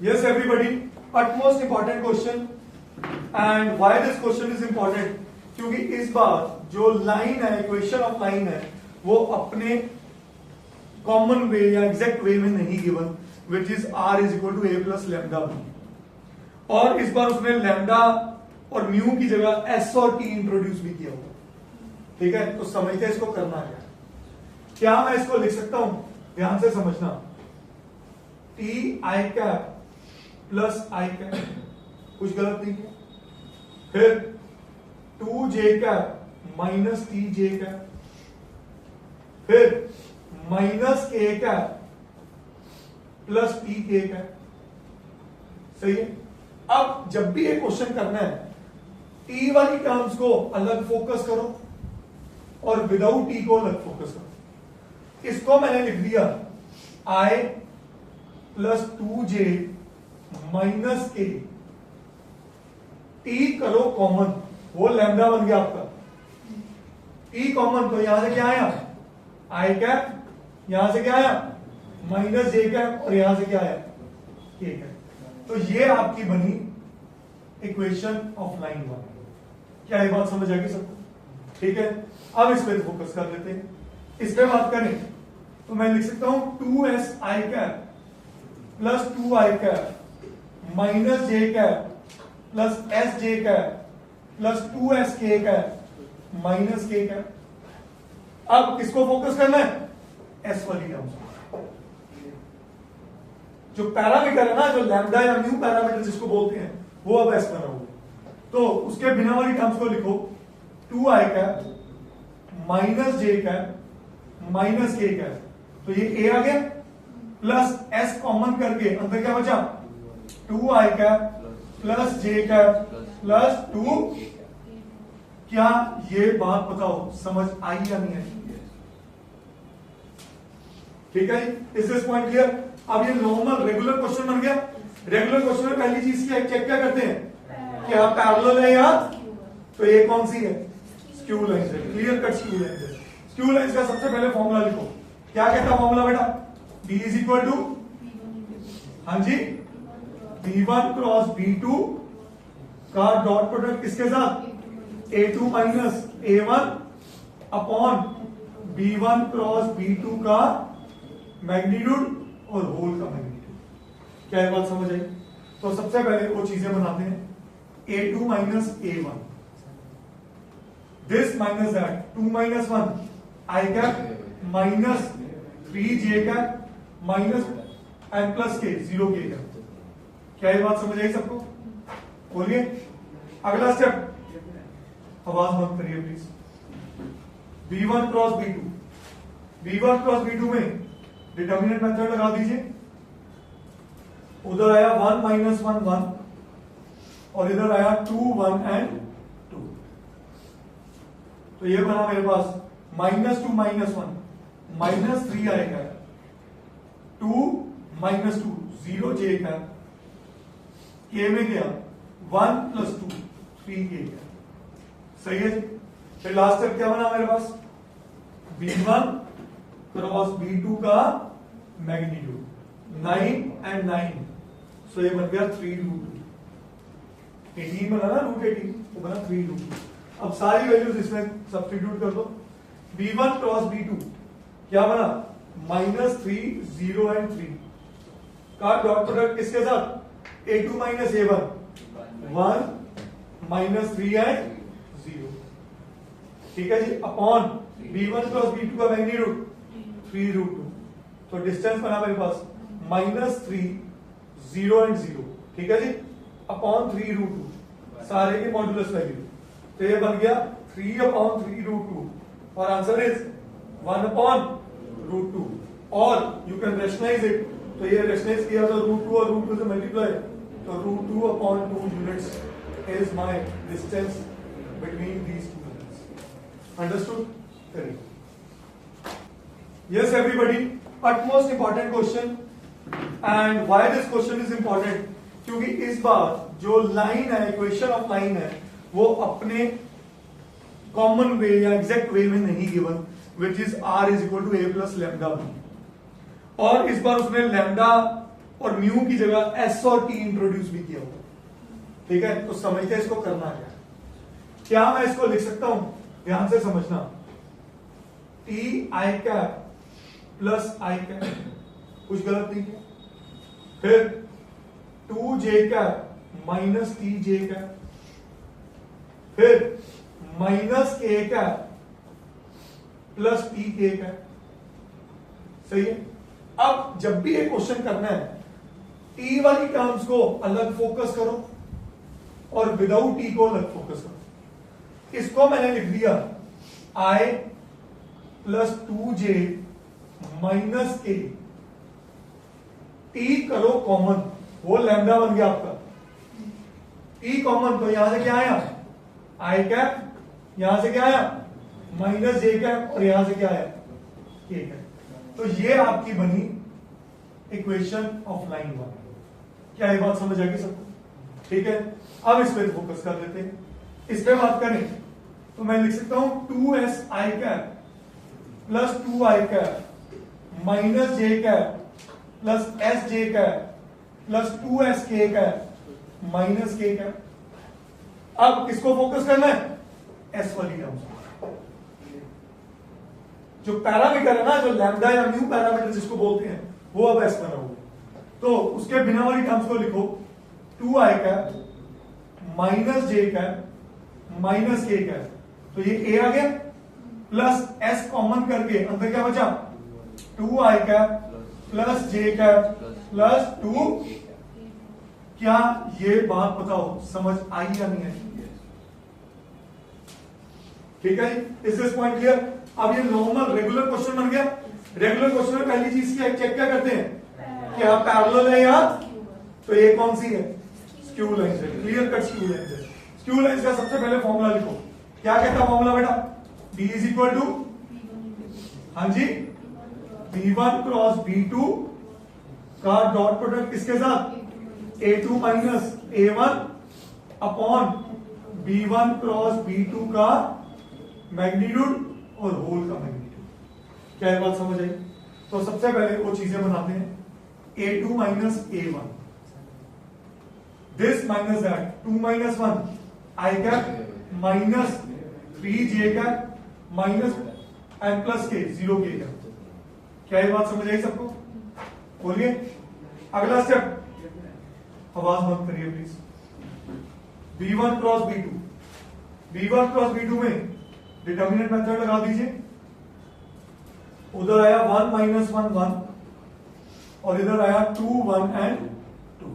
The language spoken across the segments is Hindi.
Yes, everybody. Utmost important question. And why this question is important? क्योंकि इस बार जो लाइन है, इक्वेशन ऑफ लाइन है, वो अपने कॉमन वे या एग्जैक्ट वे में नहीं given, which is R is equal to A plus lambda B. और इस बार उसने लैम्डा और म्यू की जगह एस और टी इंट्रोड्यूस भी किया हुआ। ठीक है, तो समझते हैं इसको करना क्या मैं इसको लिख सकता हूं, ध्यान से समझना। T I cap plus I cap, कुछ गलत नहीं किया। फिर 2j कैप माइनस टी जे कैप, फिर माइनस के कैप प्लस टी के कैप। सही है। अब जब भी ये क्वेश्चन करना है, टी वाली टर्म्स को अलग फोकस करो और विदाउट टी को अलग फोकस करो। इसको मैंने लिख दिया i प्लस 2j माइनस के, टी करो कॉमन, वो लैम्डा बन गया आपका। टी कॉमन, तो यहां से क्या आया आई कैप, यहां से क्या आया माइनस जे कैप, और यहां से क्या आया के कैप। तो ये आपकी बनी इक्वेशन ऑफ लाइन वन। क्या ये बात समझ आ गई सबको? ठीक है, अब इस पे फोकस कर लेते हैं। इस पे बात करें तो मैं लिख सकता हूं 2s I cap plus 2 I cap minus J cap plus S J cap plus 2s K cap minus के कैप। अब किसको फोकस करना है? एस वाली टर्म्स। जो पैरामीटर है ना, जो लैम्डा या म्यू पैरामीटर जिसको बोलते हैं, वो अब एस बना हुआ। तो उसके बिना वाली टर्म्स को लिखो 2 I cap minus J cap minus के कैप। तो ये ए आ गया, प्लस एस कॉमन करके अंदर क्या बचा 2 I cap plus J cap plus 2। क्या ये बात बताओ समझ आई या नहीं आई? ठीक है, इज दिस पॉइंट क्लियर? अब ये नॉर्मल रेगुलर क्वेश्चन बन गया। रेगुलर क्वेश्चन में पहली चीज क्या चेक क्या करते हैं, क्या पैरेलल है या? तो ये कौन सी है? स्क्यू लाइन है, क्लियर कट स्क्यू लाइन है। स्क्यू लाइन का सबसे पहले फॉर्मूला लिखो। क्या कहता फॉर्मूला बेटा? B इज इक्वल टू, हाँ जी, B1 क्रॉस B2 का डॉट प्रोडक्ट किसके साथ? A2 minus A1 upon B1 cross B2 का मैग्नीट्यूड और होल का मैग्नीट्यूड। क्या ये बात समझ आई? तो सबसे पहले वो चीजें बनाते हैं। A2 minus A1, this minus that, 2 minus 1 I cap minus 3j cap minus N plus K 0 के कैप। क्या ये बात समझ आई सबको? बोलिए। अगला स्टेप, आवाज बंद करिए please. B1 cross B2, B1 cross B2 में डिटर्मिनेंट मेथड लगा दीजिए। उधर आया 1 माइनस 1 1, और इधर आया 2 1 एंड 2। तो ये बना मेरे पास माइनस 2 माइनस 1 माइनस 3 आएगा, 2 माइनस 2 0 जे का, के में गया 1 प्लस 2 3 के गया। सही है जी। फिर लास्ट स्टेप क्या बना मेरे पास? B1 क्रॉस B2 का मैग्नीट्यूड 9 एंड 9, सो ये बन गया 3√2। 18 बना ना, √18, वो बना 3√2। अब सारी वैल्यूज इसमें सब्स्टिट्यूट कर दो। B1 क्रॉस B2 क्या बना? -3 0 एंड 3 का डॉट प्रोडक्ट किसके साथ? A2 minus A1 1 minus 3 and 0। ठीक है जी, अपॉन B1 क्रॉस B2 का मैग्नीट्यूड 3√2। तो डिस्टेंस बना मेरे पास -3 0 एंड 0। ठीक है जी, अपॉन 3√2 सारे के मॉड्यूलस वैल्यू। तो ये बन गया 3 अपॉन 3√2, और आंसर इज 1 अपॉन √2। और यू कैन रेशनलाइज इट। तो ये रेशनलाइज किया तो √2 और √2 से मल्टीप्लाई, तो √2 upon 2 units is my distance between these two units. Understood? Correct. Yes, everybody. Utmost important question. And why this question is important? क्योंकि इस बार जो लाइन है, इक्वेशन ऑफ लाइन है, वो अपने कॉमन वे या एग्जैक्ट वे में नहीं given, which is r is equal to a plus lambda B. और इस बार उसने लैम्डा और म्यू की जगह एस और टी इंट्रोड्यूस भी किया हुआ। ठीक है, तो समझते हैं इसको करना क्या मैं इसको लिख सकता हूं, ध्यान से समझना, T I cap plus I cap, कुछ गलत नहीं किया। फिर 2j कैप माइनस टी जे कैप, फिर माइनस के कैप प्लस टी के कैप। सही है। अब जब भी ये क्वेश्चन करना है, टी वाली टर्म्स को अलग फोकस करो और विदाउट टी को अलग फोकस करो। इसको मैंने लिख दिया i प्लस 2j माइनस के, टी करो कॉमन, वो लैम्डा बन गया आपका। टी कॉमन, तो यहां से क्या आया, आई कैप, यहां से क्या आया माइनस जे कैप, और यहां से क्या आया के कैप। तो ये आपकी बनी इक्वेशन ऑफ लाइन 1। क्या ये बात समझ आ गई सबको? ठीक है, अब इस पे फोकस कर लेते हैं। इस पे बात करें तो मैं लिख सकता हूं 2s I cap plus 2 I cap minus J cap plus S J cap plus 2s K cap minus के कैप। अब किसको फोकस करना है, एस वाली टर्म्स। जो पैरामीटर है ना, जो लैम्डा या म्यू पैरामीटर जिसको बोलते हैं, वो अब एस बना हुआ। तो उसके बिना वाली टर्म्स को लिखो 2 I cap minus J cap minus के कैप, तो ये ए आ गया, प्लस एस कॉमन करके अंदर क्या बचा 2 I cap plus J cap plus 2। क्या ये बात बताओ समझ आई या नहीं आई? ठीक है, इज दिस पॉइंट क्लियर? अब ये नॉर्मल रेगुलर क्वेश्चन बन गया। रेगुलर क्वेश्चन में पहली चीज की चेक क्या करते हैं, क्या पैरेलल है या, तो ये कौन सी है, स्क्यू लाइन है, क्लियर कट स्क्यू लाइन है। स्क्यू लाइन का सबसे पहले फॉर्मूला लिखो। क्या कहता फॉर्मूला बेटा, D इज इक्वल टू, हाँ जी, B1 क्रॉस B2 का डॉट प्रोडक्ट किसके साथ, A2 minus A1 upon B1 cross B2 का मैग्नीट्यूड और होल का मैग्नीट्यूड। क्या ये बात समझ आई? तो सबसे पहले वो चीजें बनाते हैं, A2 minus A1, this minus that, 2 minus 1 I cap minus 3j cap minus N plus K 0 के कैप। क्या ये बात समझ आई सबको? बोलिए। अगला स्टेप, आवाज बंद करिए please. B1 cross B2, B1 cross B2 में डिटर्मिनेंट मेथड लगा दीजिए। उधर आया 1 माइनस 1 1 और इधर आया 2 1 एंड 2।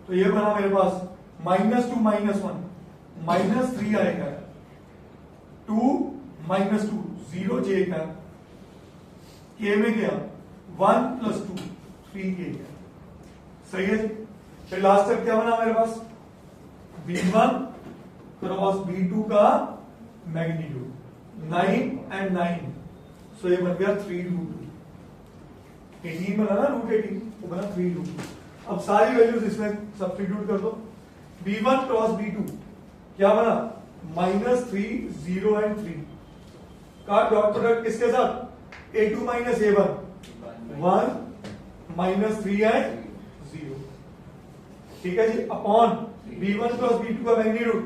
तो ये बना मेरे पास माइनस 2 माइनस 1 माइनस 3 आएगा, 2 माइनस 2 0 जे का, के में गया 1 प्लस 2 3 के गया। सही है जी। फिर लास्ट स्टेप क्या बना मेरे पास, B1 क्रॉस B2 का मैग्नीट्यूड 9 एंड 9, सो ये बन गया 3√2। 18 बना ना, √18, वो बना 3√2। अब सारी वैल्यूज इसमें सब्स्टिट्यूट कर दो। B1 क्रॉस B2 क्या बना, -3 0 एंड 3 का डॉट प्रोडक्ट किसके साथ, A2 minus A1 1 minus 3 and 0। ठीक है जी, अपॉन B1 क्रॉस B2 का मैग्नीट्यूड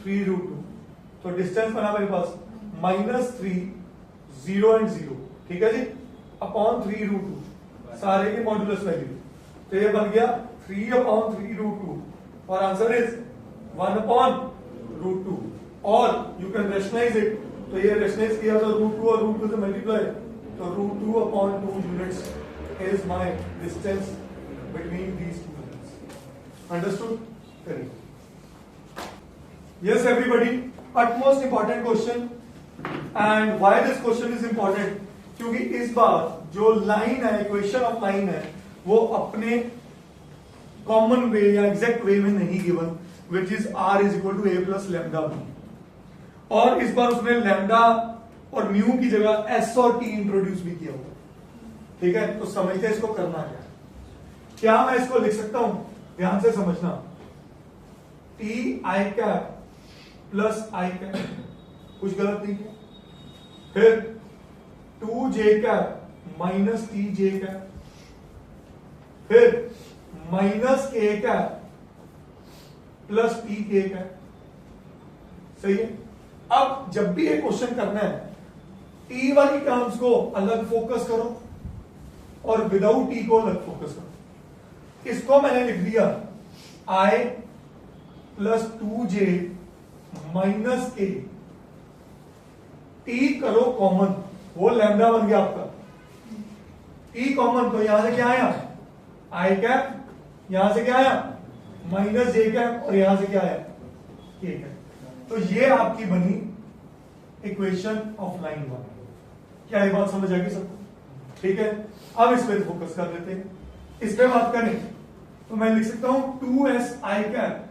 3√2। तो डिस्टेंस बना मेरे पास -3 0 एंड 0। ठीक है जी, अपॉन 3√2 सारे की मॉड्यूलस वैल्यू। तो ये बन गया 3 अपॉन 3√2 और आंसर इज 1 अपॉन √2। और यू कैन रेशनलाइज इट, तो ये रेशनलाइज किया तो √2 और √2 से मल्टीप्लाई, तो √2 upon 2 units is my distance between these two units. Understood? करिए। Yes, everybody. Utmost important question. And why this question is important? क्योंकि इस बार जो लाइन है, इक्वेशन ऑफ लाइन है, वो अपने कॉमन वे या एग्जैक्ट वे में नहीं given, which is R is equal to A plus lambda B। और इस बार उसने लैम्डा और म्यू की जगह S और T इंट्रोड्यूस भी किया हुआ। ठीक है, तो समझते हैं इसको करना क्या मैं इसको लिख सकता हूं, ध्यान से समझना, T आई कैप प्लस आई कैप, कुछ गलत नहीं किया। फिर 2j cap minus Tj cap, फिर माइनस के कैप प्लस टी के कैप। सही है। अब जब भी ये क्वेश्चन करना है, टी वाली टर्म्स को अलग फोकस करो और विदाउट टी को अलग फोकस करो। इसको मैंने लिख दिया i प्लस 2j माइनस के, टी करो कॉमन, वो लैम्डा बन गया आपका। टी कॉमन, तो यहां से क्या आया आई कैप, यहां से क्या आया माइनस जे कैप, और यहां से क्या आया के कैप। तो ये आपकी बनी इक्वेशन ऑफ लाइन 1। क्या ये बात समझ आ गई सबको? ठीक है। अब इस पे फोकस कर लेते हैं। इस पे बात करें तो मैं लिख सकता हूं 2s I cap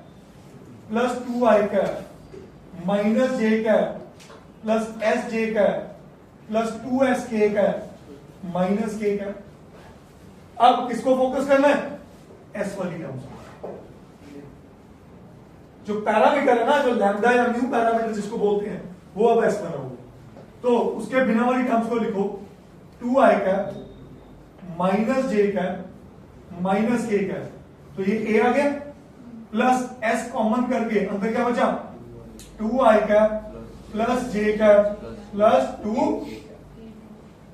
plus 2 I cap minus J cap plus S J cap plus 2s K cap minus के कैप। अब किसको फोकस करना है? एस वाली टर्म्स। जो पैरामीटर है ना, जो लैम्डा या म्यू पैरामीटर जिसको बोलते हैं, वो अब एस बना हुआ। तो उसके बिना वाली टर्म्स को लिखो 2 I cap minus J cap minus के कैप। तो ये ए आ गया, प्लस एस कॉमन करके अंदर क्या बचा 2 I cap plus J cap plus 2।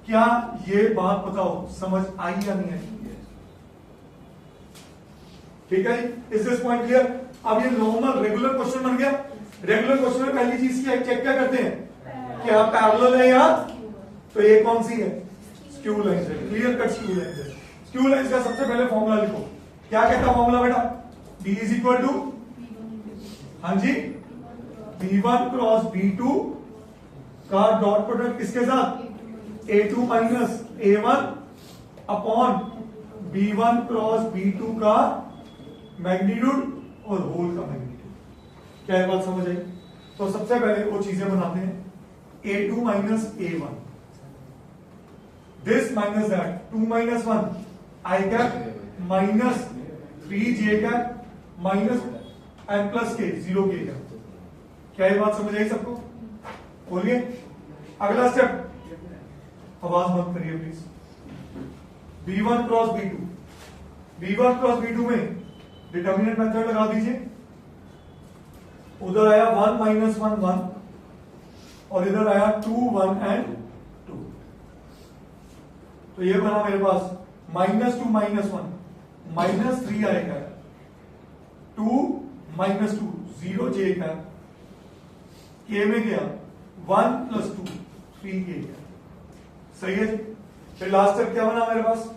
क्या ये बात बताओ समझ आई या नहीं आई? ठीक है, इज दिस पॉइंट क्लियर? अब ये नॉर्मल रेगुलर क्वेश्चन बन गया। रेगुलर क्वेश्चन में पहली चीज की चेक क्या करते हैं, क्या पैरेलल है या, तो ये कौन सी है? स्क्यू लाइन है, क्लियर कट स्क्यू लाइन है। स्क्यू लाइन का सबसे पहले फॉर्मूला लिखो। क्या कहता फॉर्मूला बेटा? D इज इक्वल टू, हाँ जी, B1 क्रॉस B2 का डॉट प्रोडक्ट किसके साथ? A2 minus A1 upon B1 cross B2 का मैग्नीट्यूड और होल का मैग्नीट्यूड। क्या बात समझ आई? तो सबसे पहले वो चीजें बनाते हैं। A2 minus A1, this minus that, 2 minus 1 I cap minus 3 J cap minus N plus K 0 के कैप। क्या ये बात समझ आई सबको? बोलिए। अगला स्टेप, आवाज मत करिए please. B1 cross B2, B1 cross B2 में डिटर्मिनेंट मेथड लगा दीजिए। उधर आया 1 माइनस 1 1 और इधर आया 2 1 एंड 2। तो ये बना मेरे पास -2 माइनस 1 माइनस 3 आएगा, 2 माइनस 2 0 जे का, के में गया 1 प्लस 2 3 के गया। सही है। फिर लास्ट स्टेप क्या बना मेरे पास?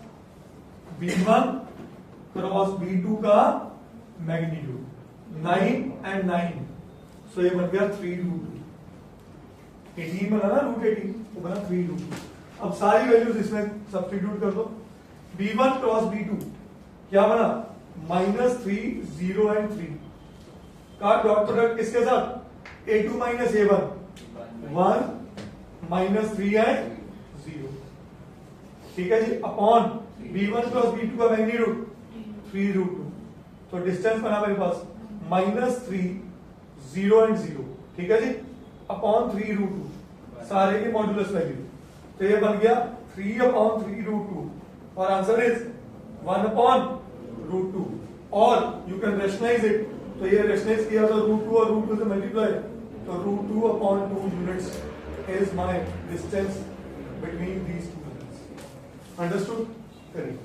B1 क्रॉस B2 का मैग्नीट्यूड 9 एंड 9, सो ये बन गया 3√2। 18 बना ना, √18, तो बना 3√2। अब सारी वैल्यूज इसमें सब्स्टिट्यूट कर दो। B1 क्रॉस B2 क्या बना? -3 0 एंड 3 का डॉट प्रोडक्ट किसके साथ? A2 minus A1 1 minus 3 and 0। ठीक है जी, अपॉन B1 क्रॉस B2 का मैग्नीट्यूड 3√2। तो डिस्टेंस बना मेरे पास -3 0 एंड 0। ठीक है जी, अपॉन 3√2 सारे की मॉड्यूलस वैल्यू। तो ये बन गया 3 अपॉन 3√2 और आंसर इज 1 अपॉन √2। और यू कैन रेशनलाइज इट, तो ये रेशनलाइज किया तो √2 और √2 से मल्टीप्लाई, तो √2 upon 2 units is my distance between these two units. Understood? करिए।